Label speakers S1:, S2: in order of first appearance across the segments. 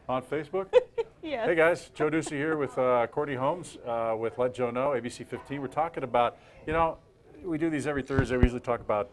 S1: on Facebook.
S2: Yes.
S1: Hey guys, Joe Ducey here with Courtney Holmes with Let Joe Know, ABC 15. We're talking about, we do these every Thursday. We usually talk about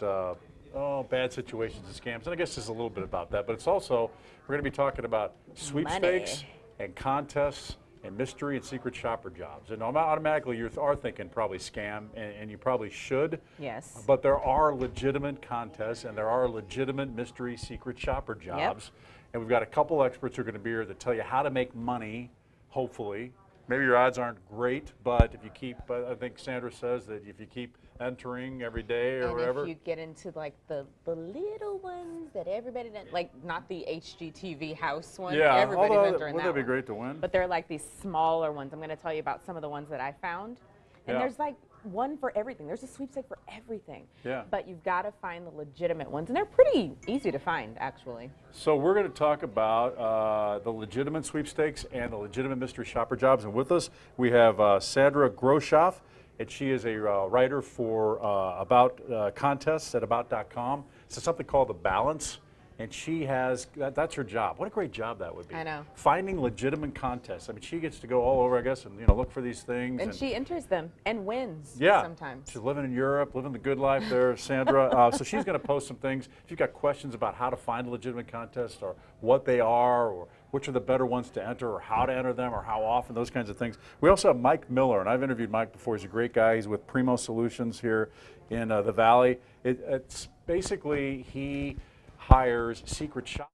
S1: bad situations and scams, and I guess there's a little bit about that, but it's also, we're going to be talking about sweepstakes and contests and mystery and secret shopper jobs. And automatically you are thinking probably scam, and you probably should.
S2: Yes.
S1: But there are legitimate contests and there are legitimate mystery secret shopper jobs. And we've got a couple experts who are going to be here to tell you how to make money, hopefully. Maybe your odds aren't great, but if you keep, I think Sandra says that if you keep entering every day or whatever.
S2: And if you get into like the little ones that everybody doesn't, like not the HGTV house one,
S1: Yeah,
S2: everybody's
S1: although,
S2: entering
S1: wouldn't
S2: that
S1: that be
S2: one.
S1: great to win?
S2: But they're like these smaller ones. I'm going to tell you about some of the ones that I found. And
S1: Yeah.
S2: there's like one for everything. There's a sweepstake for everything.
S1: Yeah.
S2: But you've got to find the legitimate ones. And they're pretty easy to find, actually.
S1: So we're going to talk about the legitimate sweepstakes and the legitimate mystery shopper jobs. And with us, we have Sandra Groshoff, and she is a writer for About contests at About.com. It's something called The Balance, and she has, that's her job. What a great job that would be.
S2: I know.
S1: Finding legitimate contests. I mean, she gets to go all over, I guess, and look for these things.
S2: And she enters them and wins
S1: Yeah,
S2: sometimes.
S1: she's living in Europe, living the good life there, Sandra. So she's going to post some things. If you've got questions about how to find a legitimate contest or what they are or which are the better ones to enter or how to enter them or how often, those kinds of things. We also have Mike Miller, and I've interviewed Mike before. He's a great guy. He's with Primo Solutions here in the Valley. It's basically he hires secret shops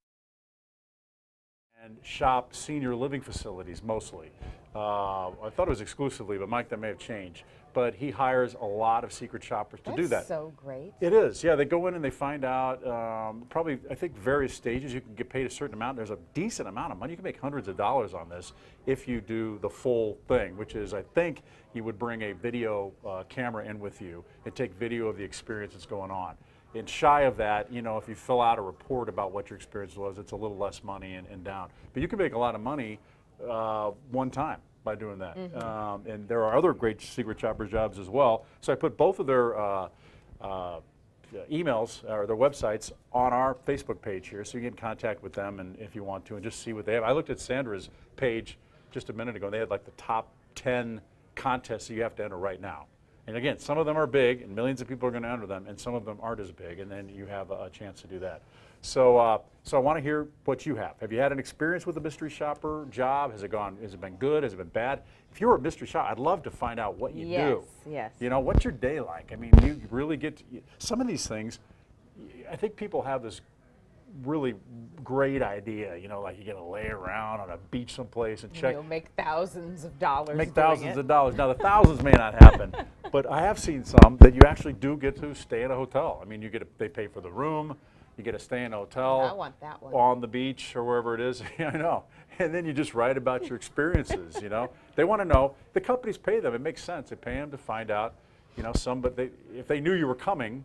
S1: and shop senior living facilities mostly. I thought it was exclusively, but Mike, that may have changed. But he hires a lot of secret shoppers to do that.
S2: That's so great.
S1: It is, yeah. They go in and they find out probably, I think, various stages. You can get paid a certain amount. There's a decent amount of money. You can make hundreds of dollars on this if you do the full thing, which is, I think, you would bring a video camera in with you and take video of the experience that's going on. And shy of that, if you fill out a report about what your experience was, it's a little less money and down. But you can make a lot of money one time by doing that. And there are other great secret shopper jobs as well. So I put both of their emails or their websites on our Facebook page here, so you get in contact with them and if you want to and just see what they have. I looked at Sandra's page just a minute ago, and they had like the top 10 contests that you have to enter right now. And again, some of them are big, and millions of people are going to enter them, and some of them aren't as big, and then you have a chance to do that. So, so I want to hear what you have. Have you had an experience with a mystery shopper job? Has it been good? Has it been bad? If you were a mystery shopper, I'd love to find out what you do.
S2: Yes.
S1: What's your day like? I mean, you really get some of these things. I think people have this really great idea, like you're going to lay around on a beach someplace and check.
S2: You'll make thousands of dollars.
S1: Make thousands of dollars. Now the thousands may not happen, but I have seen some that you actually do get to stay at a hotel. I mean, they pay for the room, you get to stay in a hotel.
S2: I want that one.
S1: On the beach or wherever it is. I know. And then you just write about your experiences. They want to know. The companies pay them. It makes sense. They pay them to find out. But if they knew you were coming,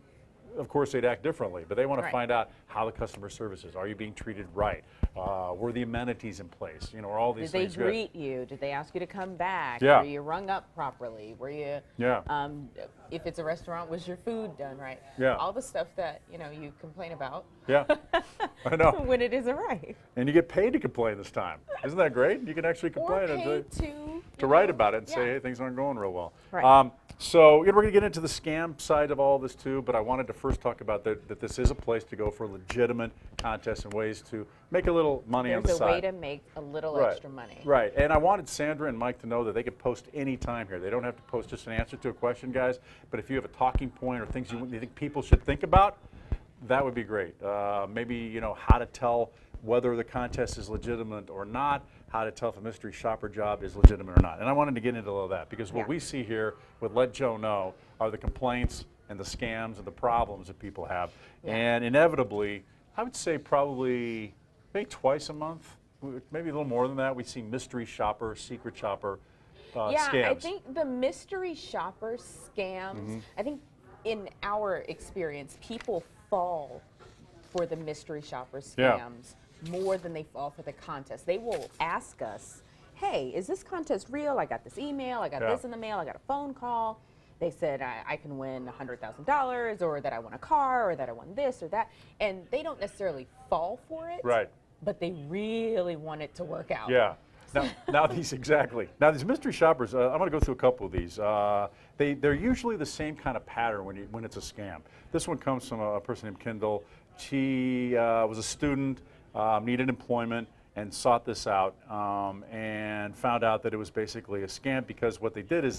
S1: of course they'd act differently, but they want to find out how the customer service is. Are you being treated right? Were the amenities in place? Are all these things good?
S2: Did they greet you? Did they ask you to come back?
S1: Yeah.
S2: Were you rung up properly? Were you, if it's a restaurant, was your food done right?
S1: Yeah.
S2: All the stuff that, you complain about.
S1: Yeah, I know.
S2: When it isn't right.
S1: And you get paid to complain this time. Isn't that great? You can actually complain
S2: Or
S1: and
S2: paid
S1: to write about it and say, hey, things aren't going real well.
S2: Right.
S1: So we're going to get into the scam side of all this too, but I wanted to first talk about that this is a place to go for legitimate contests and ways to make a little money on the
S2: There's a
S1: side.
S2: way to make a little extra money.
S1: Right, and I wanted Sandra and Mike to know that they could post any time here. They don't have to post just an answer to a question, guys, but if you have a talking point or things you think people should think about, that would be great. Maybe, how to tell whether the contest is legitimate or not, how to tell if a mystery shopper job is legitimate or not. And I wanted to get into all that because what we see here with Let Joe Know are the complaints and the scams and the problems that people have. And inevitably, I would say probably maybe twice a month, maybe a little more than that, we see mystery shopper, secret shopper scams.
S2: I think the mystery shopper scams, I think in our experience, people fall for the mystery shopper scams more than they fall for the contest. They will ask us, hey, is this contest real? I got this email, I got this in the mail, I got a phone call. They said I can win $100,000 or that I won a car or that I won this or that. And they don't necessarily fall for it.
S1: Right.
S2: but they really want it to work out.
S1: Yeah. Now these exactly. Now these mystery shoppers, I'm going to go through a couple of these. They're usually the same kind of pattern when it's a scam. This one comes from a person named Kendall. She was a student, needed employment, and sought this out and found out that it was basically a scam because what they did is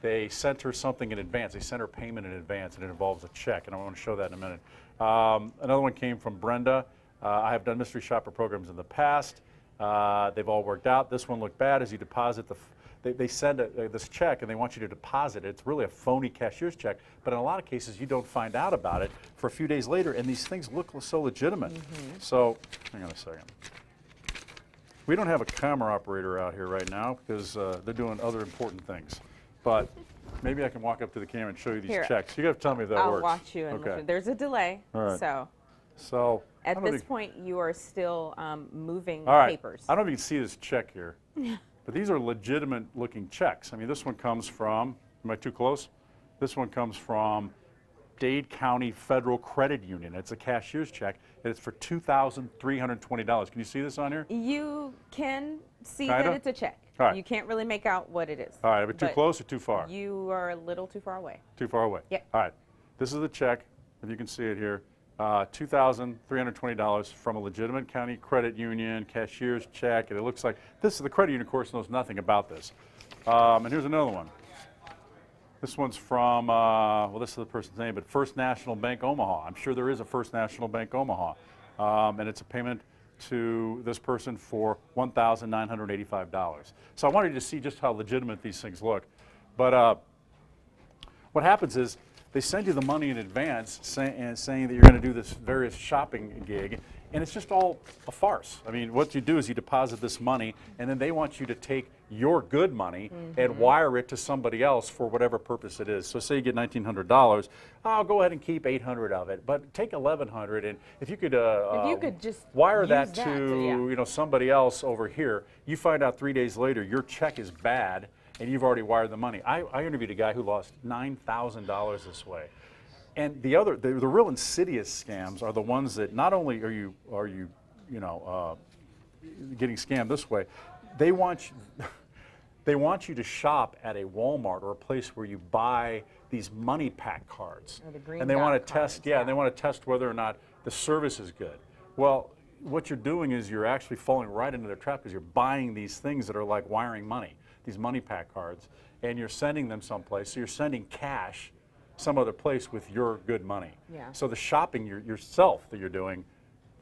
S1: they sent her something in advance. They sent her payment in advance, and it involves a check, and I want to show that in a minute. Another one came from Brenda. I have done mystery shopper programs in the past. They've all worked out. This one looked bad as you deposit they send this check and they want you to deposit it. It's really a phony cashier's check, but in a lot of cases you don't find out about it for a few days later, and these things look so legitimate. So, hang on a second. We don't have a camera operator out here right now because they're doing other important things, but maybe I can walk up to the camera and show you these
S2: Here.
S1: checks. You got to tell me if that
S2: I'll
S1: works.
S2: watch you. And
S1: Okay.
S2: there's a delay.
S1: All right.
S2: So
S1: I
S2: at
S1: don't know
S2: this
S1: if
S2: point, you are still moving
S1: All right.
S2: papers.
S1: I don't know if you can see this check here, but these are legitimate looking checks. I mean, this one comes from, am I too close? This one comes from Dade County Federal Credit Union. It's a cashier's check, and it's for $2,320. Can you see this on here?
S2: You can see
S1: Kinda?
S2: that it's a check.
S1: All right.
S2: You can't really make out what it is.
S1: All right, but too close or too far?
S2: You are a little too far away.
S1: Too far away?
S2: Yeah.
S1: All right. This is the check, if you can see it here. $2,320 from a legitimate county credit union, cashier's check, and it looks like this. The credit union, of course, knows nothing about this. And here's another one. This one's from, well, this is the person's name, but First National Bank Omaha. I'm sure there is a First National Bank Omaha. And it's a payment to this person for $1,985. So I wanted you to see just how legitimate these things look. But what happens is they send you the money in advance saying that you're going to do this various shopping gig, and it's just all a farce. I mean, what you do is you deposit this money, and then they want you to take your good money and wire it to somebody else for whatever purpose it is. So say you get $1,900, I'll go ahead and keep $800 of it, but take $1,100, and if you could
S2: just
S1: wire
S2: use
S1: that
S2: that
S1: to
S2: to- yeah.
S1: you know, somebody else over here, you find out 3 days later your check is bad, and you've already wired the money. I interviewed a guy who lost $9,000 this way. And the real insidious scams are the ones that not only are you getting scammed this way, they want you to shop at a Walmart or a place where you buy these money pack cards.
S2: Or the green
S1: and they
S2: dot
S1: want to
S2: cards,
S1: test, and they want to test whether or not the service is good. Well, what you're doing is you're actually falling right into their trap because you're buying these things that are like wiring money, these money pack cards, and you're sending them someplace. So you're sending cash some other place with your good money.
S2: Yeah.
S1: So the shopping yourself that you're doing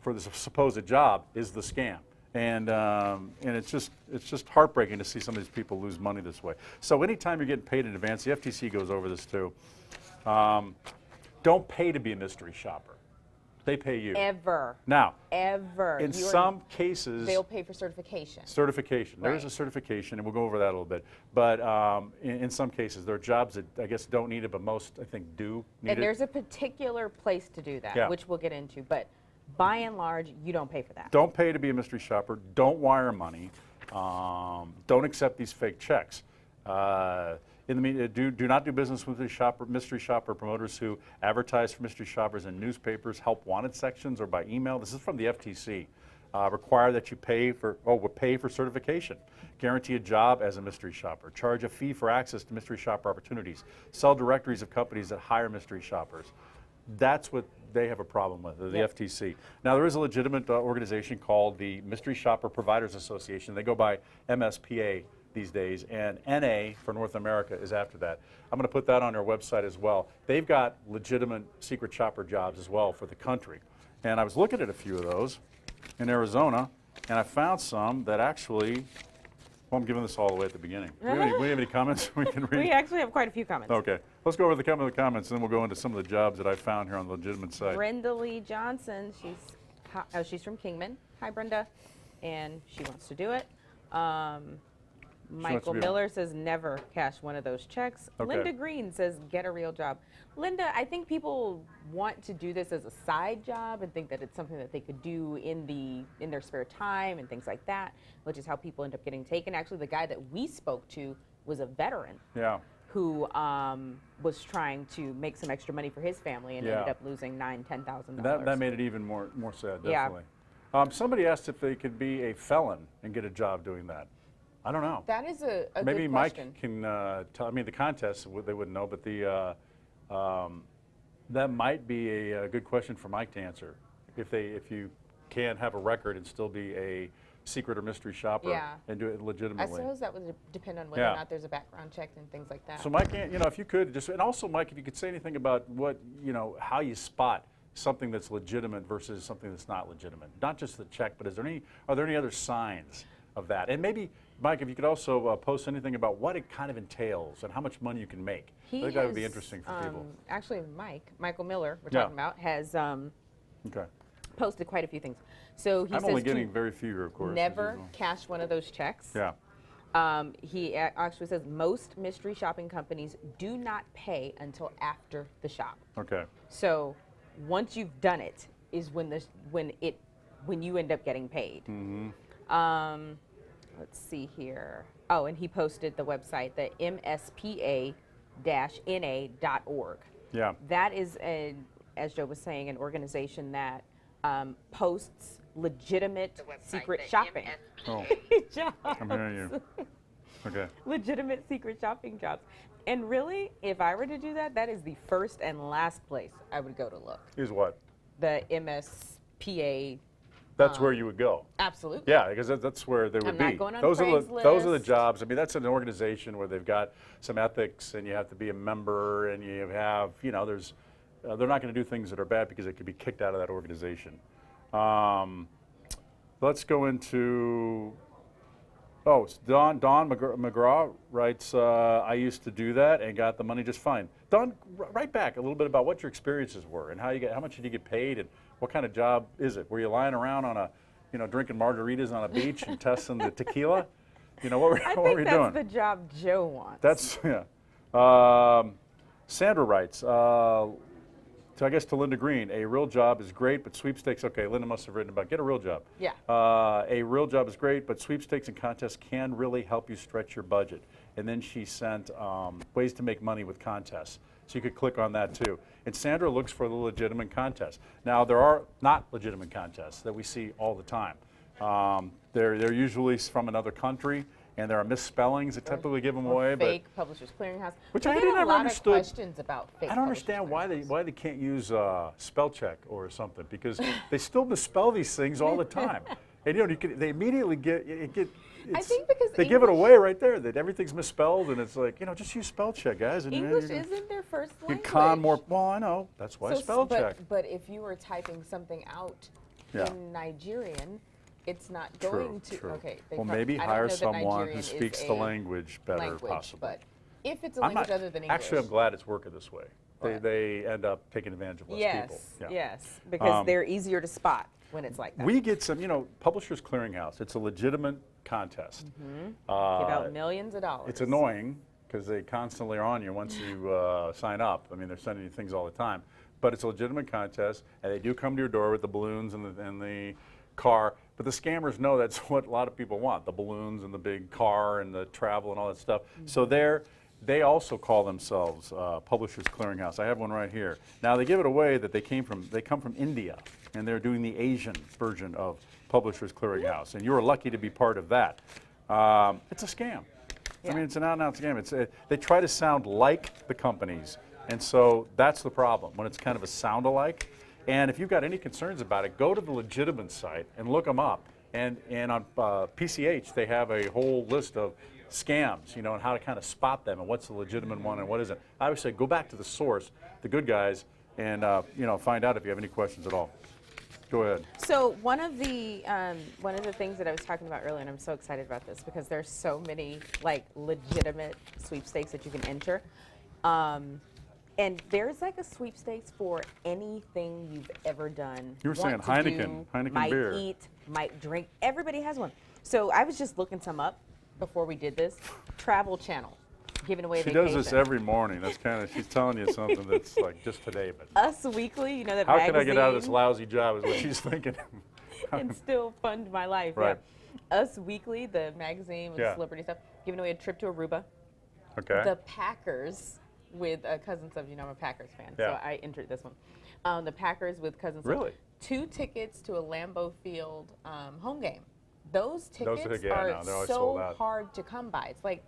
S1: for this supposed job is the scam. And it's just heartbreaking to see some of these people lose money this way. So anytime you're getting paid in advance, the FTC goes over this too. Don't pay to be a mystery shopper. They pay you.
S2: Ever.
S1: Now,
S2: Ever.
S1: in some cases,
S2: They'll pay for certification.
S1: certification. There is a
S2: Right.
S1: certification, and we'll go over that a little bit. But in some cases, there are jobs that I guess don't need it, but most I think do need
S2: And
S1: it.
S2: there's a particular place to do that,
S1: Yeah.
S2: which we'll get into. But by and large, you don't pay for that.
S1: Don't pay to be a mystery shopper. Don't wire money. Don't accept these fake checks. In the media, do not do business with mystery shopper promoters who advertise for mystery shoppers in newspapers, help wanted sections, or by email. This is from the FTC. Require that you pay for certification. Guarantee a job as a mystery shopper. Charge a fee for access to mystery shopper opportunities. Sell directories of companies that hire mystery shoppers. That's what they have a problem with, the
S2: Yep.
S1: FTC. Now, there is a legitimate organization called the Mystery Shopper Providers Association. They go by MSPA these days, and NA for North America is after that. I'm going to put that on their website as well. They've got legitimate secret shopper jobs as well for the country. And I was looking at a few of those in Arizona, and I found some that actually, well, I'm giving this all the way at the beginning. Do we have any comments we can read?
S2: We actually have quite a few comments.
S1: Okay, let's go over the comments, and then we'll go into some of the jobs that I found here on the legitimate site.
S2: Brenda Lee Johnson, she's from Kingman. Hi, Brenda. And she wants to do it. Michael
S1: do it.
S2: Miller says never cash one of those checks.
S1: Okay.
S2: Linda Green says get a real job. Linda, I think people want to do this as a side job and think that it's something that they could do in their spare time and things like that, which is how people end up getting taken. Actually, the guy that we spoke to was a veteran
S1: Yeah,
S2: who was trying to make some extra money for his family and
S1: Yeah.
S2: ended up losing $9,000, $10,000.
S1: that made it even more sad,
S2: Yeah.
S1: definitely. Somebody asked if they could be a felon and get a job doing that. I don't know.
S2: That is a
S1: Maybe
S2: good
S1: Mike
S2: question.
S1: can tell. I mean, the contest they wouldn't know, but that might be a good question for Mike to answer. If you can have a record and still be a secret or mystery shopper
S2: Yeah.
S1: and do it
S2: I
S1: legitimately.
S2: suppose that would depend on whether
S1: Yeah.
S2: or not there's a background check and things like that.
S1: So Mike, if you could just, and also Mike, if you could say anything about what, how you spot something that's legitimate versus something that's not legitimate. Not just the check, but are there any other signs of that? And maybe, Mike, if you could also post anything about what it kind of entails and how much money you can make. I think that would be interesting for people.
S2: Actually, Michael Miller, we're
S1: Yeah.
S2: talking about, has
S1: Okay.
S2: posted quite a few things. So he
S1: I'm
S2: says
S1: only
S2: to
S1: getting very few, of course. as
S2: never
S1: usual.
S2: cash one of those checks.
S1: Yeah.
S2: He actually says most mystery shopping companies do not pay until after the shop.
S1: Okay.
S2: So once you've done it is when you end up getting paid. Let's see here. Oh, and he posted the website, the mspa-na.org.
S1: Yeah.
S2: That is, as Joe was saying, an organization that posts legitimate secret shopping
S1: Oh,
S2: jobs.
S1: I'm hearing you. Okay.
S2: Legitimate secret shopping jobs. And really, if I were to do that, that is the first and last place I would go to look.
S1: Is what?
S2: The MSPA.
S1: That's where you would go.
S2: Absolutely.
S1: Yeah, because that's where they would
S2: I'm
S1: be.
S2: not going on
S1: those are the
S2: Craigslist.
S1: jobs. I mean, that's an organization where they've got some ethics, and you have to be a member, and you have, there's, they're not going to do things that are bad because they could be kicked out of that organization. Let's go into. Oh, it's Don McGraw writes, I used to do that and got the money just fine. Don, write back a little bit about what your experiences were and how much did you get paid and what kind of job is it? Were you lying around on a, drinking margaritas on a beach and testing the tequila? What were
S2: I
S1: you
S2: think
S1: doing?
S2: that's the job Joe wants.
S1: That's, yeah. Sandra writes, I guess to Linda Green, a real job is great, but sweepstakes, okay, Linda must have written about get a real job.
S2: Yeah.
S1: A real job is great, but sweepstakes and contests can really help you stretch your budget. And then she sent ways to make money with contests. So you could click on that too. And Sandra looks for the legitimate contests. Now, there are not legitimate contests that we see all the time. They're usually from another country, and there are misspellings that typically give them away.
S2: Fake Publishers Clearinghouse.
S1: Which
S2: We
S1: I
S2: get
S1: never
S2: a lot
S1: understood.
S2: of questions about fake
S1: I don't
S2: Publishers
S1: understand why
S2: Clearinghouse.
S1: they can't use spell check or something, because they still misspell these things all the time. And they immediately
S2: I think because
S1: they give it away right there that everything's misspelled, and it's like, just use spell check, guys. And
S2: English
S1: you're gonna-
S2: isn't their first
S1: you
S2: language.
S1: con more. Well, I know that's why spell check.
S2: But if you were typing something out
S1: Yeah.
S2: in Nigerian, it's not
S1: True,
S2: going to.
S1: true.
S2: Okay.
S1: Well,
S2: I
S1: maybe
S2: don't
S1: hire
S2: know that
S1: someone
S2: Nigerian
S1: who
S2: is
S1: speaks
S2: a
S1: the language better, possibly.
S2: But if it's a
S1: I'm
S2: language
S1: not-
S2: other than English.
S1: Actually, I'm glad it's working this way.
S2: Right.
S1: They end up taking advantage of less people. Yeah.
S2: Yes, because they're easier to spot when it's like that.
S1: We get some, Publishers Clearinghouse. It's a legitimate contest.
S2: Give out millions of dollars.
S1: It's annoying because they constantly are on you once you sign up. I mean, they're sending you things all the time. But it's a legitimate contest, and they do come to your door with the balloons and the car. But the scammers know that's what a lot of people want, the balloons and the big car and the travel and all that stuff. So they also call themselves Publishers Clearinghouse. I have one right here. Now, they give it away that they come from India, and they're doing the Asian version of Publishers Clearinghouse. And you were lucky to be part of that. It's a scam. I mean, it's an out-and-out scam. They try to sound like the companies, and so that's the problem, when it's kind of a sound-alike. And if you've got any concerns about it, go to the legitimate site and look them up. And on PCH, they have a whole list of scams, and how to kind of spot them and what's the legitimate one and what isn't. I would say go back to the source, the good guys, and find out if you have any questions at all. Go ahead.
S2: So one of the things that I was talking about earlier, and I'm so excited about this because there's so many legitimate sweepstakes that you can enter, and there's a sweepstakes for anything you've ever done.
S1: You were saying
S2: want to
S1: Heineken,
S2: do,
S1: Heineken
S2: might
S1: beer.
S2: eat, might drink. Everybody has one. So I was just looking some up before we did this. Travel Channel, giving away
S1: She
S2: vacation.
S1: does this every morning. That's she's telling you something that's like just today. But
S2: Us Weekly, that
S1: how
S2: magazine.
S1: can I get out of this lousy job is what she's thinking.
S2: And still fund my life.
S1: Right.
S2: Yeah. Us Weekly, the magazine with
S1: Yeah.
S2: celebrity stuff, giving away a trip to Aruba.
S1: Okay.
S2: The Packers with Cousins of, I'm a Packers fan,
S1: Yeah.
S2: so I entered this one. The Packers with Cousins
S1: Really?
S2: 2 tickets to a Lambeau Field home game. Those tickets
S1: yeah,
S2: are
S1: no, they're always sold
S2: so
S1: out.
S2: hard to come by. It's like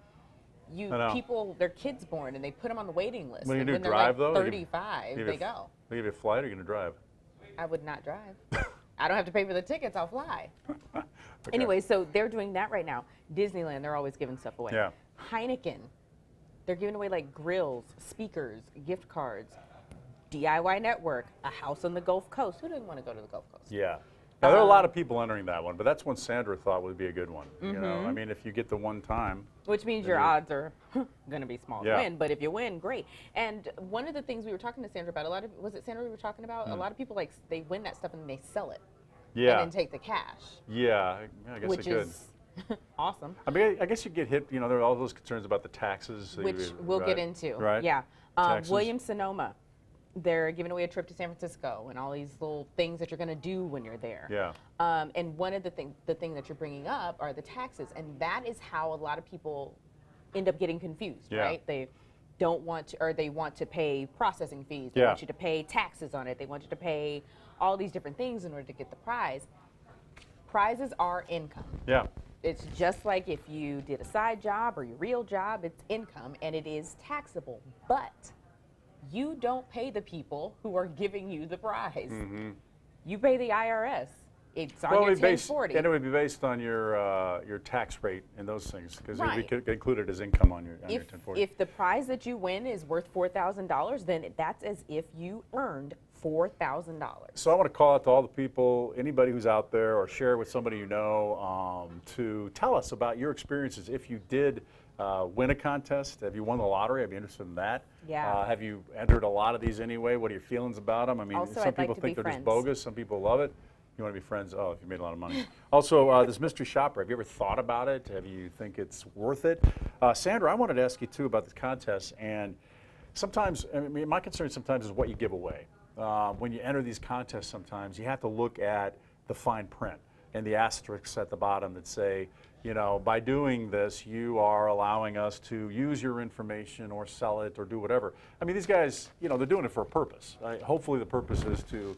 S1: I know.
S2: people, their kids born, and they put them on the waiting list.
S1: What do you
S2: and
S1: do,
S2: when they're
S1: drive,
S2: like
S1: though?
S2: 35,
S1: Give you
S2: they
S1: a-
S2: go.
S1: They give you a flight or you're going to drive?
S2: I would not drive. I don't have to pay for the tickets. I'll fly.
S1: Okay.
S2: Anyway, so they're doing that right now. Disneyland, they're always giving stuff away.
S1: Yeah.
S2: Heineken, they're giving away like grills, speakers, gift cards. DIY Network, a house on the Gulf Coast. Who doesn't want to go to the Gulf Coast?
S1: Yeah. Now, there are a lot of people entering that one, but that's one Sandra thought would be a good one. You know,
S2: Mm-hmm.
S1: I mean, if you get the one time.
S2: Which means your odds are going to be small
S1: Yeah.
S2: to win, but if you win, great. And one of the things we were talking to Sandra about, was it Sandra we were talking about? A lot of people, like, they win that stuff and they sell it.
S1: Yeah.
S2: And then take the cash.
S1: Yeah, I guess
S2: Which
S1: they could.
S2: is awesome.
S1: I mean, I guess you get hit, you know, there are all those concerns about the taxes. that
S2: Which
S1: you-
S2: we'll
S1: right,
S2: get into.
S1: Right.
S2: Yeah.
S1: Taxes.
S2: Williams-Sonoma, they're giving away a trip to San Francisco and all these little things that you're going to do when you're there.
S1: Yeah.
S2: And one of the thing that you're bringing up are the taxes, and that is how a lot of people end up getting confused,
S1: Yeah.
S2: right? They don't want to, or they want to pay processing fees. They
S1: Yeah.
S2: want you to pay taxes on it. They want you to pay all these different things in order to get the prize. Prizes are income.
S1: Yeah.
S2: It's just like if you did a side job or your real job, it's income and it is taxable. But you don't pay the people who are giving you the prize. You pay the IRS. It's on your
S1: it'd be based,
S2: 1040.
S1: and it would be based on your tax rate and those things, because
S2: Right.
S1: it would be included as income on your 1040.
S2: If the prize that you win is worth $4,000, then that's as if you earned $4,000.
S1: So I want to call out to all the people, anybody who's out there, or share with somebody you know, to tell us about your experiences. If you did win a contest, have you won the lottery? I'd be interested in that.
S2: Yeah.
S1: Have you entered a lot of these anyway? What are your feelings about them? I mean,
S2: Also,
S1: some
S2: I'd like
S1: people
S2: to
S1: think
S2: be
S1: they're just
S2: friends.
S1: bogus. Some people love it. You want to be friends? Oh, if you made a lot of money. Also, this mystery shopper, have you ever thought about it? Have you think it's worth it? Sandra, I wanted to ask you too about this contest. And sometimes, I mean, my concern sometimes is what you give away. When you enter these contests, sometimes you have to look at the fine print and the asterisks at the bottom that say, you know, by doing this, you are allowing us to use your information or sell it or do whatever. I mean, these guys, you know, they're doing it for a purpose. Right? Hopefully the purpose is to,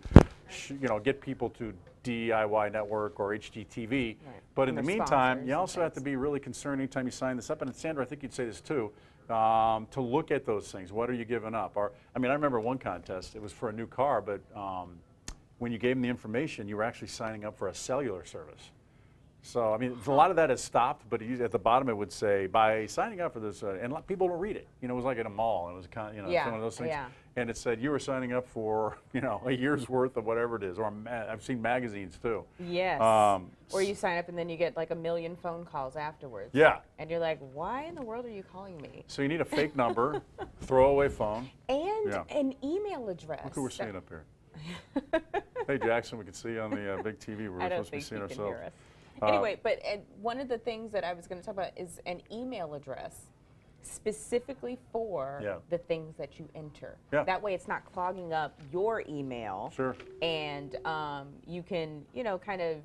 S1: you know, get people to DIY Network or HGTV.
S2: Right.
S1: But in
S2: And
S1: the
S2: their
S1: meantime,
S2: sponsors
S1: you
S2: and
S1: also have to
S2: things.
S1: be really concerned anytime you sign this up. And Sandra, I think you'd say this too, to look at those things. What are you giving up? Or, I mean, I remember one contest, it was for a new car, but when you gave them the information, you were actually signing up for a cellular service. So, I mean, a lot of that has stopped, but at the bottom it would say, by signing up for this, and people don't read it. You know, it was like at a mall, and it was kind of, you know, it's
S2: Yeah,
S1: one of those things.
S2: yeah.
S1: And it said you were signing up for, you know, a year's worth of whatever it is. Or I've seen magazines too.
S2: Yes.
S1: Um,
S2: Or you sign up and then you get like 1 million phone calls afterwards.
S1: Yeah.
S2: And you're like, why in the world are you calling me?
S1: So you need a fake number, throwaway phone.
S2: And
S1: Yeah.
S2: an email address.
S1: Look who we're seeing up here. Hey, Jackson, we can see you on the big TV. We're
S2: I don't
S1: supposed to be
S2: think
S1: seeing
S2: you can
S1: ourselves.
S2: hear us. Anyway, but one of the things that I was going to talk about is an email address specifically for
S1: Yeah.
S2: the things that you enter.
S1: Yeah.
S2: That way it's not clogging up your email.
S1: Sure.
S2: And you can, you know, kind of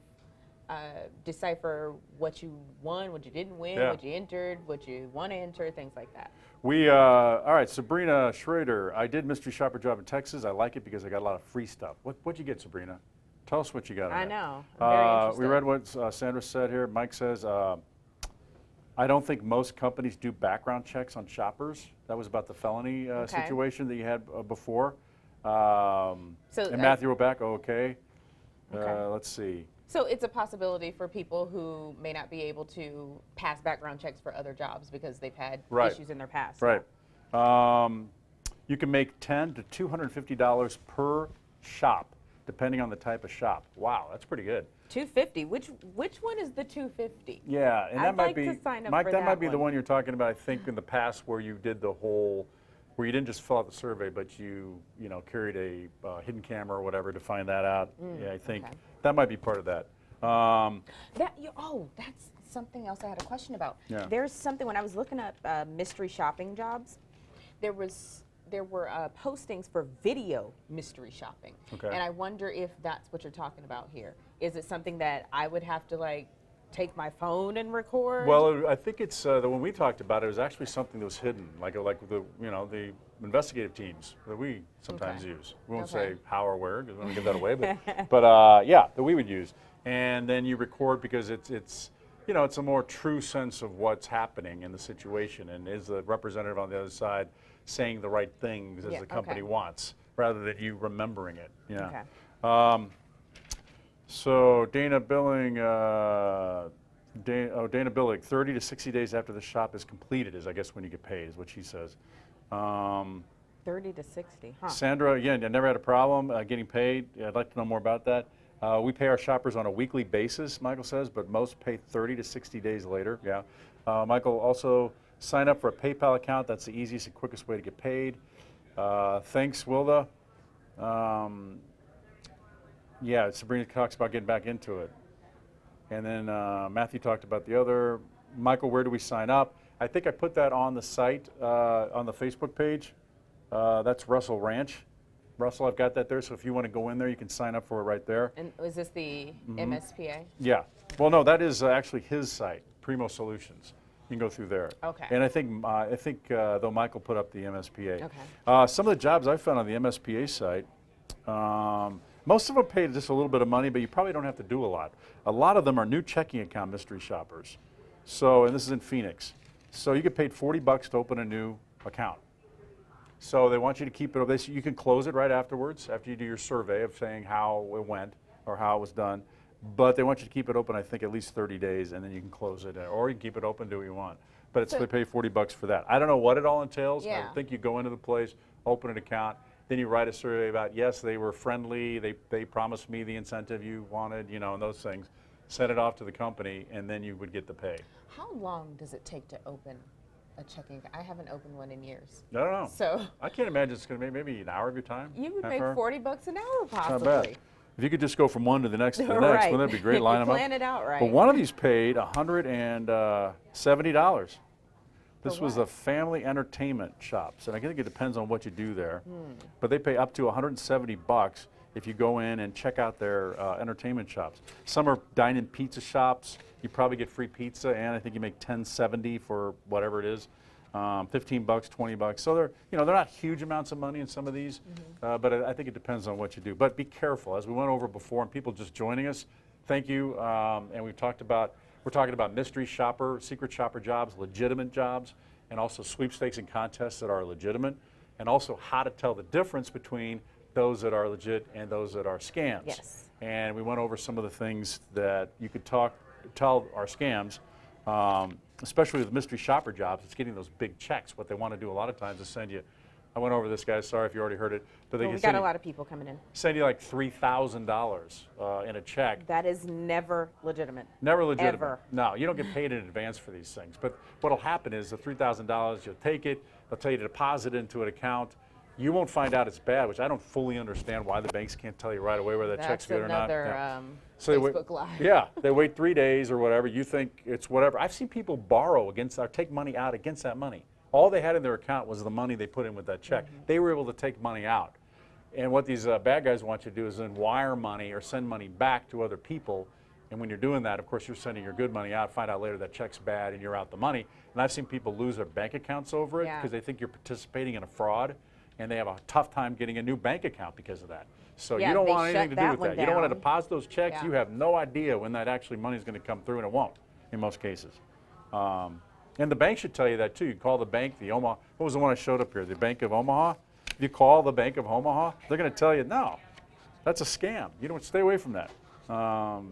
S2: decipher what you won, what you didn't win,
S1: Yeah.
S2: what you entered, what you want to enter, things like that.
S1: All right, Sabrina Schrader. I did mystery shopper job in Texas. I like it because I got a lot of free stuff. What'd you get, Sabrina? Tell us what you got.
S2: I
S1: in there.
S2: know. I'm very interested.
S1: We read what Sandra said here. Mike says, I don't think most companies do background checks on shoppers. That was about the felony
S2: Okay.
S1: situation that you had before.
S2: So,
S1: And Matthew wrote back, okay.
S2: Okay.
S1: Let's see.
S2: So it's a possibility for people who may not be able to pass background checks for other jobs because they've had
S1: Right.
S2: issues in their past.
S1: Right. You can make $10 to $250 per shop, depending on the type of shop. Wow, that's pretty good.
S2: $250. Which one is the $250?
S1: Yeah, and
S2: I'd
S1: that might
S2: like
S1: be,
S2: to sign up
S1: Mike,
S2: for
S1: that might
S2: that
S1: be the
S2: one.
S1: one you're talking about, I think, in the past where you did the whole, where you didn't just fill out the survey, but you carried a hidden camera or whatever to find that out. Yeah, I think
S2: okay.
S1: that might be part of that.
S2: That's something else I had a question about.
S1: Yeah.
S2: There's something, when I was looking up mystery shopping jobs, there were postings for video mystery shopping.
S1: Okay.
S2: And I wonder if that's what you're talking about here. Is it something that I would have to like take my phone and record?
S1: Well, I think it's when we talked about it, it was actually something that was hidden, like the the investigative teams that we sometimes
S2: Okay.
S1: use. We won't
S2: Okay.
S1: say how or where because we don't give that away, but yeah, that we would use. And then you record because it's it's a more true sense of what's happening in the situation, and is the representative on the other side saying the right things as
S2: Yeah,
S1: the company
S2: okay.
S1: wants, rather than you remembering it. Yeah.
S2: Okay.
S1: So Dana Billing, Dana Billing, 30 to 60 days after the shop is completed is, I guess, when you get paid, is what she says.
S2: 30 to 60, huh?
S1: Sandra, again, I never had a problem getting paid. I'd like to know more about that. We pay our shoppers on a weekly basis, Michael says, but most pay 30 to 60 days later. Yeah. Michael, also sign up for a PayPal account. That's the easiest and quickest way to get paid. Thanks, Wilda. Yeah, Sabrina talks about getting back into it. And then Matthew talked about the other. Michael, where do we sign up? I think I put that on the site, on the Facebook page. That's Russell Ranch. Russell, I've got that there, so if you want to go in there, you can sign up for it right there.
S2: And is this the MSPA?
S1: Yeah. Well, no, that is actually his site, Primo Solutions. You can go through there.
S2: Okay.
S1: And I think though Michael put up the MSPA.
S2: Okay.
S1: Some of the jobs I found on the MSPA site, most of them pay just a little bit of money, but you probably don't have to do a lot. A lot of them are new checking account mystery shoppers. So, and this is in Phoenix. So you get paid $40 to open a new account. So they want you to keep it, you can close it right afterwards, after you do your survey of saying how it went or how it was done. But they want you to keep it open, I think, at least 30 days, and then you can close it, or you can keep it open, do what you want. But it's,
S2: So-
S1: they pay $40 for that. I don't know what it all entails. I
S2: Yeah.
S1: think you go into the place, open an account, then you write a survey about, yes, they were friendly, they promised me the incentive you wanted, and those things. Send it off to the company, and then you would get the pay.
S2: How long does it take to open a checking account? I haven't opened one in years.
S1: I don't know.
S2: So
S1: I can't imagine it's going to be maybe an hour of your time.
S2: you would
S1: half
S2: make
S1: hour.
S2: $40 an hour
S1: Not
S2: possibly.
S1: bad. If you could just go from one to the next to the next,
S2: Right.
S1: wouldn't that be great?
S2: If you
S1: Line them up.
S2: plan it out right.
S1: But one of these paid $170. This was a
S2: what?
S1: family entertainment shop, so I think it depends on what you do there.
S2: Hmm.
S1: But they pay up to $170 if you go in and check out their entertainment shops. Some are dine-in pizza shops. You probably get free pizza, and I think you make $10.70 for whatever it is. $15, $20. So they're not huge amounts of money in some of these, but I think it depends on what you do. But be careful, as we went over before, and people just joining us. Thank you. And we're talking about mystery shopper, secret shopper jobs, legitimate jobs, and also sweepstakes and contests that are legitimate, and also how to tell the difference between those that are legit and those that are scams.
S2: Yes.
S1: And we went over some of the things that you could tell are scams. Especially with mystery shopper jobs, it's getting those big checks. What they want to do a lot of times is send you, I went over this, guys, sorry if you already heard it, but they
S2: Well,
S1: can
S2: we've got a
S1: send
S2: lot of people coming in.
S1: you like $3,000 in a check.
S2: That is never legitimate.
S1: Never legitimate.
S2: Ever.
S1: No, you don't get paid in advance for these things. But what'll happen is the $3,000, you'll take it, they'll tell you to deposit it into an account. You won't find out it's bad, which I don't fully understand why the banks can't tell you right away whether that check's
S2: That's
S1: good or not.
S2: another
S1: Yeah. So they wait-
S2: Facebook Live.
S1: Yeah, they wait 3 days or whatever. You think it's whatever. I've seen people borrow against or take money out against that money. All they had in their account was the money they put in with that check. They were able to take money out. And what these bad guys want you to do is then wire money or send money back to other people. And when you're doing that, of course, you're sending your good money out, find out later that check's bad and you're out the money. And I've seen people lose their bank accounts over it
S2: Yeah.
S1: because they think you're participating in a fraud. And they have a tough time getting a new bank account because of that. So
S2: Yeah,
S1: you don't
S2: they
S1: want anything
S2: shut
S1: to do
S2: that
S1: with
S2: one
S1: that. You don't want to
S2: down.
S1: deposit those checks.
S2: Yeah.
S1: You have no idea when that actually money is going to come through, and it won't in most cases. And the bank should tell you that too. You call the bank, the Omaha, what was the one I showed up here? The Bank of Omaha? If you call the Bank of Omaha, they're going to tell you, no, that's a scam. You don't stay away from that.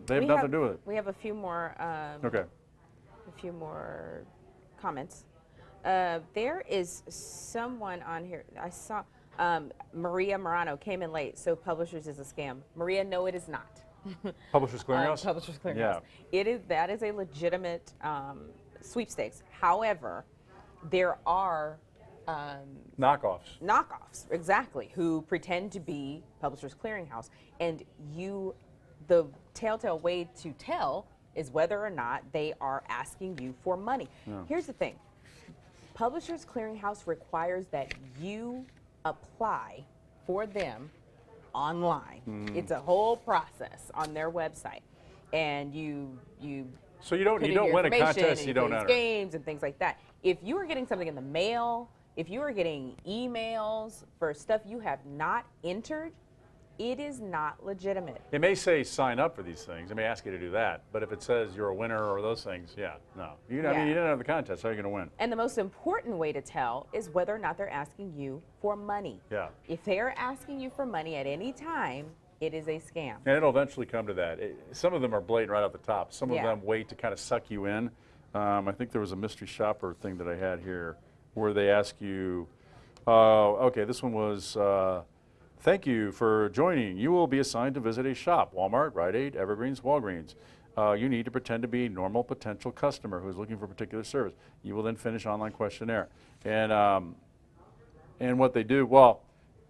S1: They have nothing to do with it.
S2: We have a few more.
S1: Okay.
S2: A few more comments. There is someone on here. I saw Maria Morano came in late, so Publishers is a scam. Maria, no, it is not.
S1: Publishers Clearinghouse?
S2: Publishers Clearinghouse.
S1: Yeah.
S2: That is a legitimate sweepstakes. However, there are
S1: Knockoffs.
S2: knockoffs, exactly, who pretend to be Publishers Clearinghouse, and the telltale way to tell is whether or not they are asking you for money. Here's the thing. Publishers Clearinghouse requires that you apply for them online. It's a whole process on their website. And you
S1: So you don't
S2: put in your
S1: win a
S2: information
S1: contest
S2: and
S1: you don't
S2: plays
S1: enter.
S2: games and things like that. If you are getting something in the mail, if you are getting emails for stuff you have not entered, it is not legitimate.
S1: It may say sign up for these things. It may ask you to do that. But if it says you're a winner or those things, yeah, no. I mean,
S2: Yeah.
S1: you didn't have the contest. How are you going to win?
S2: And the most important way to tell is whether or not they're asking you for money.
S1: Yeah.
S2: If they are asking you for money at any time, it is a scam.
S1: And it'll eventually come to that. Some of them are blatant right off the top. Some of
S2: Yeah.
S1: them wait to kind of suck you in. I think there was a mystery shopper thing that I had here where they ask you, okay, this one was, thank you for joining. You will be assigned to visit a shop, Walmart, Rite Aid, Evergreens, Walgreens. You need to pretend to be a normal potential customer who is looking for a particular service. You will then finish online questionnaire. And what they do, well,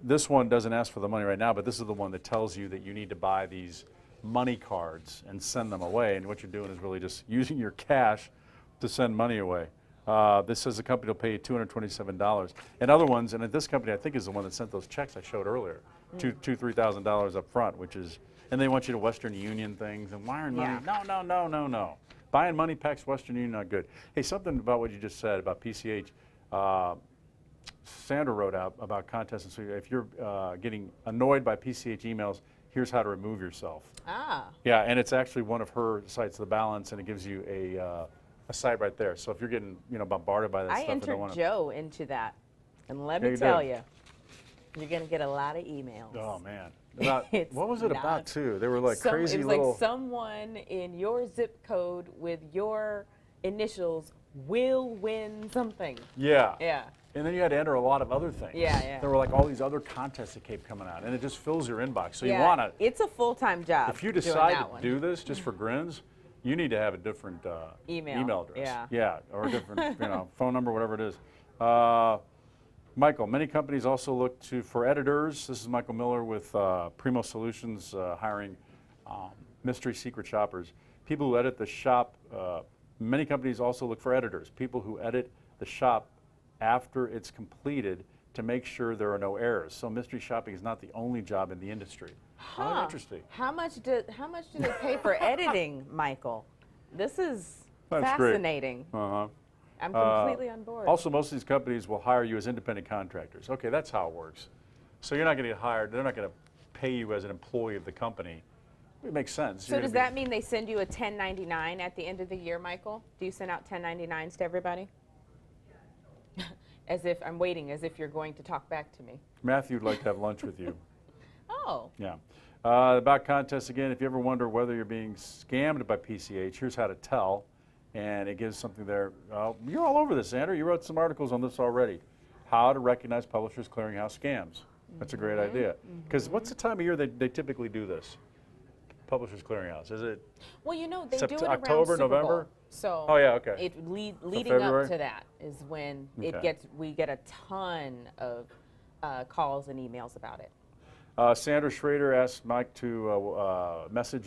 S1: this one doesn't ask for the money right now, but this is the one that tells you that you need to buy these money cards and send them away. And what you're doing is really just using your cash to send money away. This says the company will pay you $227. And other ones, and this company I think is the one that sent those checks I showed earlier, $3,000 up front, which is, and they want you to Western Union things and wiring money.
S2: Yeah.
S1: No. Buying money packs, Western Union, not good. Hey, something about what you just said about PCH. Sandra wrote out about contests, and so if you're getting annoyed by PCH emails, here's how to remove yourself.
S2: Ah.
S1: Yeah, and it's actually one of her sites, The Balance, and it gives you a site right there. So if you're getting bombarded by that
S2: I
S1: stuff, and don't
S2: entered
S1: want to.
S2: Joe into that. And let
S1: Yeah,
S2: me
S1: you
S2: tell
S1: did.
S2: you, you're going to get a lot of emails.
S1: Oh man, about,
S2: It's
S1: what was it
S2: not-
S1: about too? They were like
S2: It
S1: crazy
S2: was
S1: little.
S2: like someone in your zip code with your initials will win something.
S1: Yeah.
S2: Yeah.
S1: And then you had to enter a lot of other things.
S2: Yeah.
S1: There were like all these other contests that kept coming out, and it just fills your inbox. So
S2: Yeah,
S1: you want to.
S2: It's a full-time job.
S1: If you
S2: doing
S1: decide
S2: that
S1: to
S2: one.
S1: do this just for grins, you need to have a different
S2: Email,
S1: address.
S2: yeah.
S1: Or a different phone number, whatever it is. Michael, many companies also look for editors. This is Michael Miller with Primo Solutions, hiring mystery secret shoppers. People who edit the shop. Many companies also look for editors, people who edit the shop after it's completed to make sure there are no errors. So mystery shopping is not the only job in the industry. Oh, interesting.
S2: How much do they pay for editing, Michael? This is
S1: That's great.
S2: fascinating.
S1: Uh-huh.
S2: I'm completely on board.
S1: Also, most of these companies will hire you as independent contractors. Okay, that's how it works. So you're not going to get hired. They're not going to pay you as an employee of the company. It makes sense.
S2: So does that mean they send you a 1099 at the end of the year, Michael? Do you send out 1099s to everybody? As if I'm waiting, as if you're going to talk back to me.
S1: Matthew would like to have lunch with you.
S2: Oh.
S1: Yeah. About contests again, if you ever wonder whether you're being scammed by PCH, here's how to tell. And it gives something there. You're all over this, Andrew. You wrote some articles on this already. How to recognize Publishers Clearinghouse scams. That's a great idea. Because what's the time of year they typically do this? Publishers Clearinghouse. Is it?
S2: Well, they do it around
S1: October,
S2: Super Bowl.
S1: November?
S2: So
S1: Oh, yeah, okay.
S2: It leading
S1: February?
S2: up to that is when
S1: Okay.
S2: we get a ton of calls and emails about it.
S1: Sandra Schrader asked Mike to message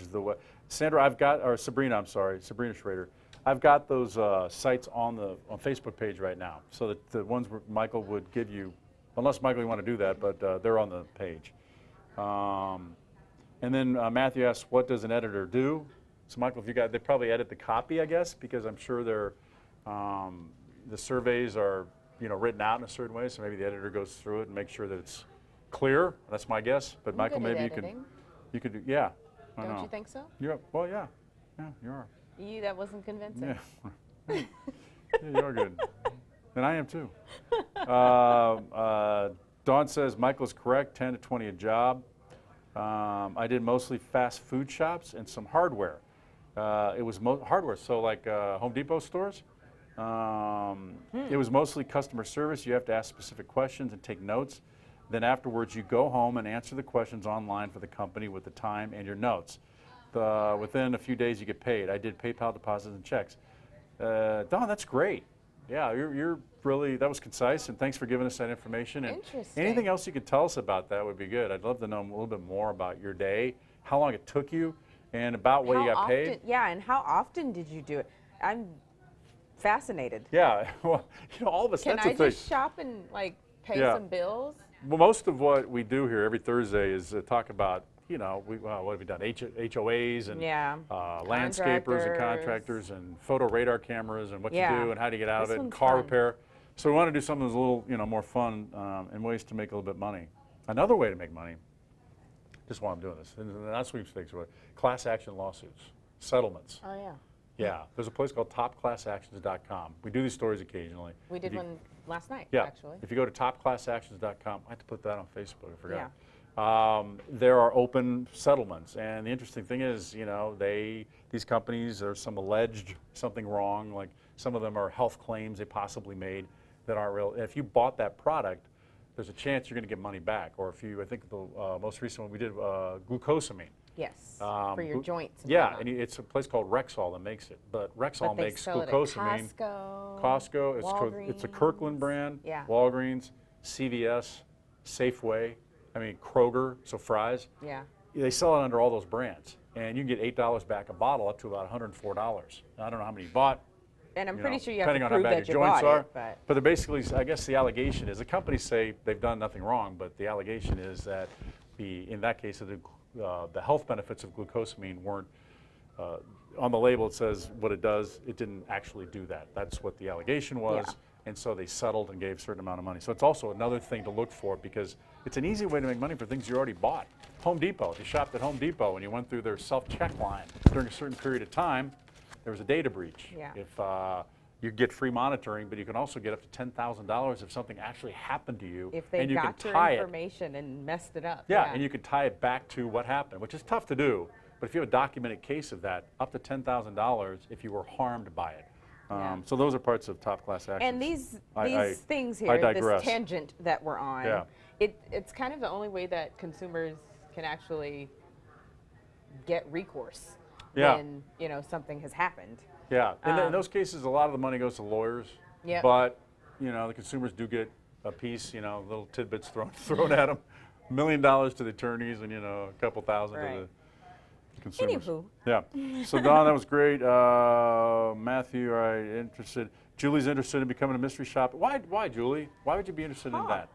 S1: Sabrina, I'm sorry, Sabrina Schrader. I've got those sites on Facebook page right now, so that the ones where Michael would give you, unless Michael you want to do that, but they're on the page. And then Matthew asked, what does an editor do? So Michael, they probably edit the copy, I guess, because I'm sure the surveys are written out in a certain way, so maybe the editor goes through it and makes sure that it's clear. That's my guess. But
S2: I'm
S1: Michael,
S2: good at
S1: maybe
S2: editing.
S1: you could do, yeah. I
S2: Don't
S1: know.
S2: you think so?
S1: Well, yeah, you are.
S2: That wasn't convincing.
S1: Yeah. Yeah, you are good. And I am too. Dawn says Michael's correct, 10 to 20 a job. I did mostly fast food shops and some hardware. It was hardware, so like Home Depot stores. It was mostly customer service. You have to ask specific questions and take notes. Then afterwards, you go home and answer the questions online for the company with the time and your notes. Within a few days, you get paid. I did PayPal deposits and checks. Don, that's great. Yeah, you're really, that was concise, and thanks for giving us that information. And
S2: Interesting.
S1: anything else you could tell us about that would be good. I'd love to know a little bit more about your day, how long it took you, and about what you got paid.
S2: Yeah, and how often did you do it? I'm fascinated.
S1: Yeah, well, all of us,
S2: Can
S1: that's
S2: I
S1: the thing.
S2: just shop and pay
S1: Yeah.
S2: some bills?
S1: Well, most of what we do here every Thursday is talk about what have we done? HOAs and
S2: Yeah.
S1: landscapers and
S2: Contractors.
S1: contractors and photo radar cameras and what you
S2: Yeah.
S1: do and how do you get out
S2: This
S1: of it, and
S2: one's
S1: car
S2: fun.
S1: repair. So we want to do something that's a little, more fun and ways to make a little bit of money. Another way to make money, just while I'm doing this, and not sweepstakes, but class action lawsuits, settlements.
S2: Oh yeah.
S1: Yeah, there's a place called topclassactions.com. We do these stories occasionally.
S2: We did
S1: If you-
S2: one last night,
S1: Yeah,
S2: actually.
S1: if you go to topclassactions.com, I had to put that on Facebook, I forgot. There are open settlements, and the interesting thing is, these companies, there's some alleged something wrong, like some of them are health claims they possibly made that aren't real. And if you bought that product, there's a chance you're going to get money back. Or if you, I think the most recent one we did, glucosamine.
S2: Yes. For your joints. And
S1: Yeah,
S2: whatnot.
S1: and it's a place called Rexall that makes it, but Rexall
S2: But they
S1: makes
S2: sell it at
S1: glucosamine.
S2: Costco.
S1: It's a Kirkland
S2: Walgreens.
S1: brand.
S2: Yeah.
S1: Walgreens, CVS, Safeway. Kroger. So Fry's.
S2: Yeah.
S1: They sell it under all those brands, and you can get $8 back a bottle, up to about $104. Now, I don't know how many you bought.
S2: And I'm pretty sure you have
S1: depending
S2: to
S1: on how
S2: prove
S1: bad
S2: that
S1: your
S2: you
S1: joints
S2: bought
S1: are.
S2: it, but
S1: But they're basically, I guess the allegation is, the companies say they've done nothing wrong, but the allegation is that in that case, the health benefits of glucosamine weren't, on the label it says what it does, it didn't actually do that. That's what the allegation was.
S2: Yeah.
S1: And so they settled and gave a certain amount of money. So it's also another thing to look for, because it's an easy way to make money for things you already bought. Home Depot, if you shopped at Home Depot and you went through their self-check line during a certain period of time, there was a data breach.
S2: Yeah.
S1: If you get free monitoring, but you can also get up to $10,000 if something actually happened to you.
S2: if they
S1: and you
S2: got
S1: can
S2: your
S1: tie it.
S2: information and messed it up.
S1: Yeah, and you can tie it back to what happened, which is tough to do. But if you have a documented case of that, up to $10,000 if you were harmed by it.
S2: Yeah.
S1: So those are parts of top class actions.
S2: And these
S1: I
S2: things
S1: I
S2: here,
S1: digress.
S2: this tangent that we're on,
S1: Yeah.
S2: it's kind of the only way that consumers can actually get recourse
S1: Yeah.
S2: when something has happened.
S1: Yeah, in those cases, a lot of the money goes to lawyers.
S2: Yep.
S1: But, the consumers do get a piece, little tidbits thrown at them. $1 million to the attorneys and, a couple thousand to
S2: Right.
S1: the consumers.
S2: Anywho.
S1: Yeah. So, Don, that was great. Matthew, all right, interested. Julie's interested in becoming a mystery shopper. Why, Julie? Why would you be interested in that?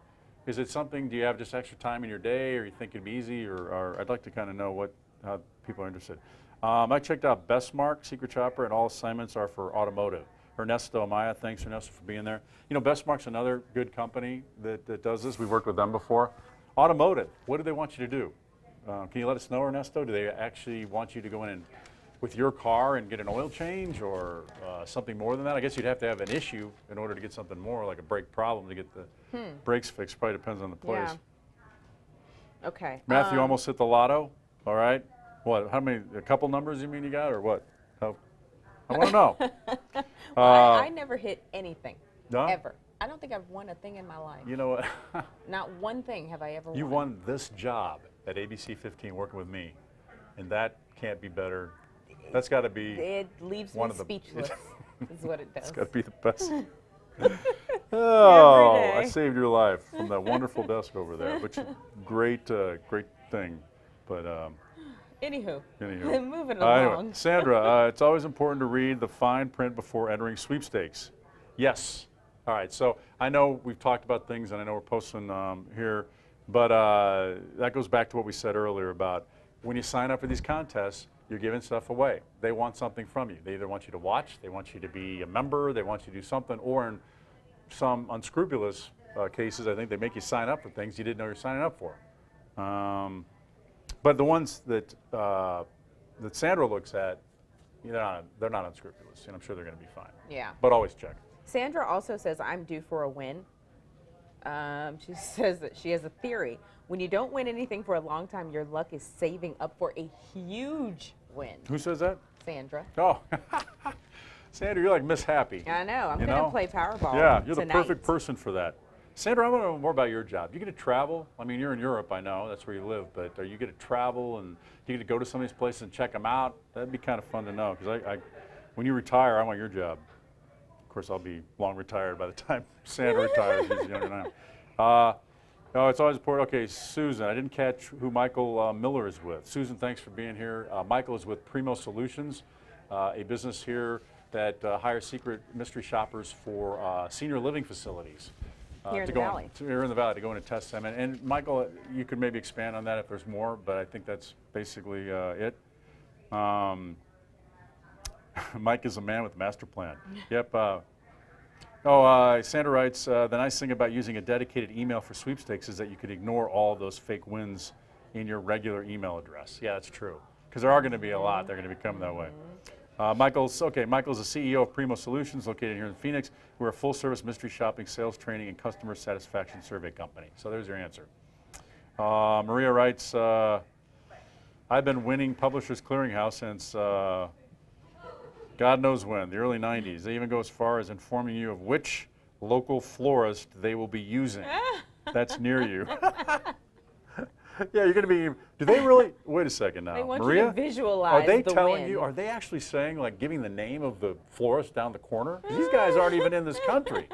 S1: Is it something, do you have just extra time in your day, or you think it'd be easy, or I'd like to kind of know how people are interested. I checked out Bestmark, Secret Shopper, and all assignments are for automotive. Ernesto Amaya, thanks Ernesto for being there. Bestmark's another good company that does this. We've worked with them before. Automotive, what do they want you to do? Can you let us know, Ernesto? Do they actually want you to go in and, with your car and get an oil change, or something more than that? I guess you'd have to have an issue in order to get something more, like a brake problem, to get the brakes fixed. Probably depends on the place.
S2: Yeah. Okay.
S1: Matthew almost hit the lotto. All right. What? How many? A couple numbers you mean you got, or what? How, I want to know.
S2: I never hit anything.
S1: No?
S2: Ever. I don't think I've won a thing in my life.
S1: You know what?
S2: Not one thing have I ever won.
S1: You won this job at ABC 15 working with me, and that can't be better. That's got to be.
S2: It leaves
S1: one
S2: me
S1: of the-
S2: speechless, is what it does.
S1: It's got to be the best. Oh,
S2: Every
S1: I
S2: day.
S1: saved your life from that wonderful desk over there, which is great thing. But
S2: Anywho,
S1: anywho.
S2: moving
S1: Anyway,
S2: along.
S1: Sandra, it's always important to read the fine print before entering sweepstakes. Yes. All right. So I know we've talked about things, and I know we're posting here, but that goes back to what we said earlier about when you sign up for these contests, you're giving stuff away. They want something from you. They either want you to watch, they want you to be a member, they want you to do something, or in some unscrupulous cases, I think they make you sign up for things you didn't know you're signing up for. But the ones that Sandra looks at, they're not unscrupulous, and I'm sure they're going to be fine.
S2: Yeah.
S1: But always check.
S2: Sandra also says, I'm due for a win. She says that she has a theory. When you don't win anything for a long time, your luck is saving up for a huge win.
S1: Who says that?
S2: Sandra.
S1: Oh, Sandra, you're like Miss Happy.
S2: I know. I'm
S1: You
S2: going to
S1: know?
S2: play Powerball
S1: Yeah, you're
S2: tonight.
S1: the perfect person for that. Sandra, I want to know more about your job. You get to travel. I mean, you're in Europe, I know. That's where you live. But are you get to travel and you get to go to some of these places and check them out? That'd be kind of fun to know. Because when you retire, I want your job. Of course, I'll be long retired by the time Sandra retires. She's younger than I am. No, it's always important. Okay, Susan, I didn't catch who Michael Miller is with. Susan, thanks for being here. Michael is with Primo Solutions, a business here that hires secret mystery shoppers for senior living facilities.
S2: Here in
S1: to
S2: the
S1: go
S2: Valley.
S1: here in the Valley to go in and test them. And Michael, you could maybe expand on that if there's more, but I think that's basically it. Mike is a man with a master plan. Yep. Sandra writes, the nice thing about using a dedicated email for sweepstakes is that you could ignore all of those fake wins in your regular email address. Yeah, that's true. Because there are going to be a lot. They're going to become that way. Michael's the CEO of Primo Solutions, located here in Phoenix. We're a full-service mystery shopping, sales training, and customer satisfaction survey company. So there's your answer. Maria writes, I've been winning Publishers Clearinghouse since God knows when, the early 90s. They even go as far as informing you of which local florist they will be using. That's near you. Yeah, you're going to be, do they really, wait a second now.
S2: They want
S1: Maria,
S2: you to visualize
S1: are they
S2: the
S1: telling
S2: win.
S1: you, are they actually saying, like, giving the name of the florist down the corner? 'Cause these guys aren't even in this country.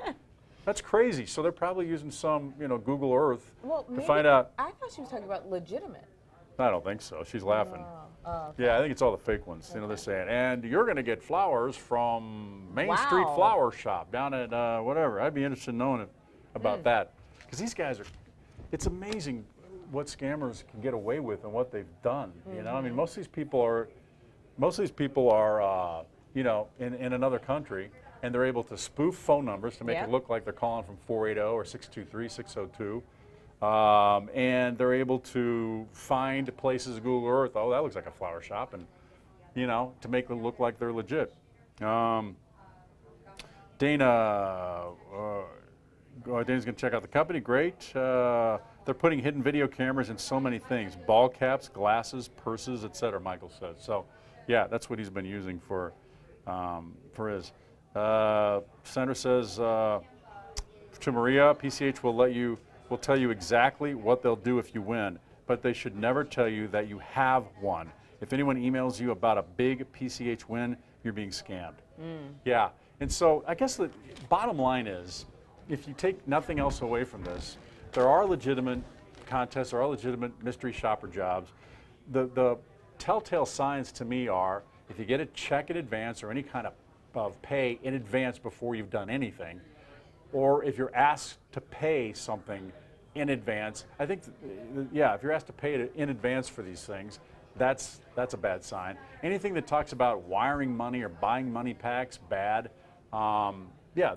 S1: That's crazy. So they're probably using some, Google Earth
S2: Well,
S1: to
S2: maybe,
S1: find out.
S2: I thought she was talking about legitimate.
S1: I don't think so. She's laughing.
S2: Okay.
S1: Yeah, I think it's all the fake ones. They're saying, and you're going to get flowers from Main Street
S2: Wow.
S1: Flower Shop down at whatever. I'd be interested in knowing about that. Because these guys are, it's amazing what scammers can get away with and what they've done. I mean, most of these people are, in another country, and they're able to spoof phone numbers to make
S2: Yep.
S1: it look like they're calling from 480 or 623-602. And they're able to find places in Google Earth, oh, that looks like a flower shop, and, to make them look like they're legit. Dana's going to check out the company. Great. They're putting hidden video cameras in so many things. Ball caps, glasses, purses, etc., Michael says. So, yeah, that's what he's been using for his. Sandra says to Maria, PCH will tell you exactly what they'll do if you win, but they should never tell you that you have won. If anyone emails you about a big PCH win, you're being scammed. Yeah, and so I guess the bottom line is, if you take nothing else away from this, there are legitimate contests, there are legitimate mystery shopper jobs. The telltale signs to me are, if you get a check in advance or any kind of pay in advance before you've done anything, or if you're asked to pay something in advance, I think, if you're asked to pay it in advance for these things, that's a bad sign. Anything that talks about wiring money or buying money packs, bad.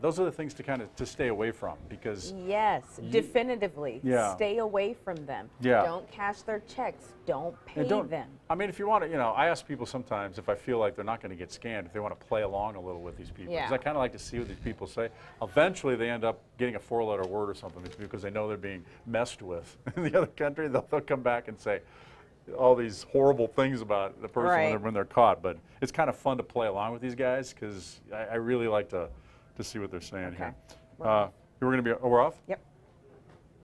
S1: Those are the things to stay away from, because
S2: Yes, definitively.
S1: Yeah.
S2: Stay away from them.
S1: Yeah.
S2: Don't cash their checks. Don't pay them.
S1: I mean, if you want to, I ask people sometimes if I feel like they're not going to get scammed, if they want to play along a little with these people.
S2: Yeah.
S1: Because I kind of like to see what these people say. Eventually, they end up getting a 4-letter word or something because they know they're being messed with. In the other country, they'll come back and say all these horrible things about the person
S2: Right.
S1: when they're caught. But it's kind of fun to play along with these guys, because I really like to see what they're saying
S2: Okay.
S1: here. We're going to be, we're off?
S2: Yep.